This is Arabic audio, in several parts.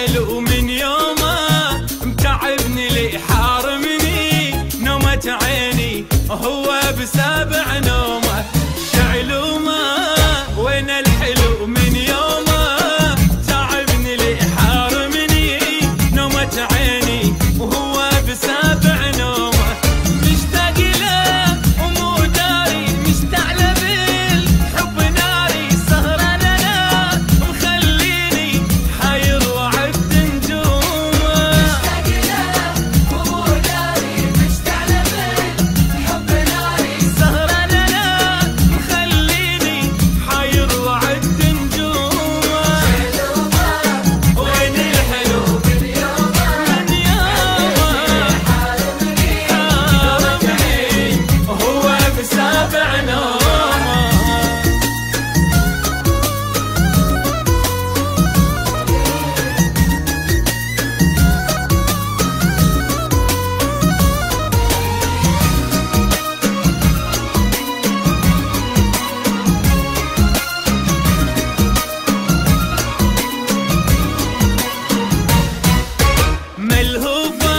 الحلو من يومه متعبني لي حارمني نومة عيني هو بسابع نومه شعلومه. وين الحلو من يومه تعبني لي حارمني نومة عيني وهو بسابع نومه. مشتاق له ومو داري مشتعل بالحب ناري سهرة لنا مخليني حير وعد نجومه. مشتاق له ومو داري مشتعل بالحب ناري سهرة لنا مخليني حير وعد نجومه. وين الحلو من يومه من يومه حارمني وهو بسابع نومه. ملهوفة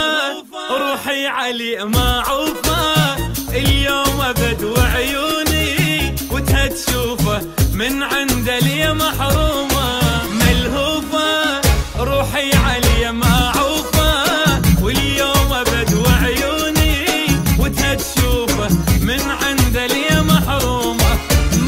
روحي علي ما عوفة اليوم ابد وعيوني وتها تشوفه من عند لي محرومة. ملهوفة روحي علي ما عوفة واليوم ابد وعيوني وتها تشوفه من عند لي محرومة.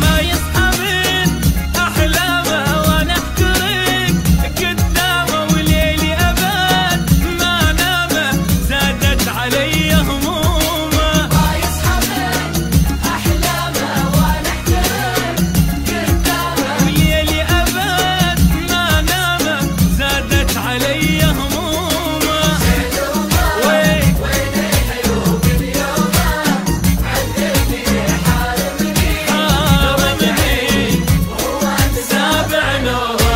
ما يصحى من احلامه وانا احترق قدامه وليلي ابد ما نامه زادت علي همومه. ما يصحى من أحلامه وأنا أحترق قدامه وليلي ابد ما نامه زادت علي همومه. وين وين الحلو من يومه عذبني حارمني حارمني وهو سابع نومه.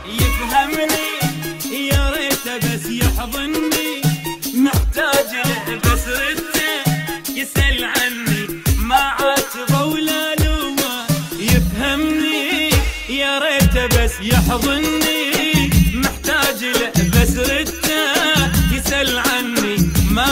يفهمني يا ريته بس يحضني محتاج له بس رده يسأل عني ما عاتبه ولا لومه. يفهمني يا ريته بس يحضني محتاج له بس رده يسأل عني ما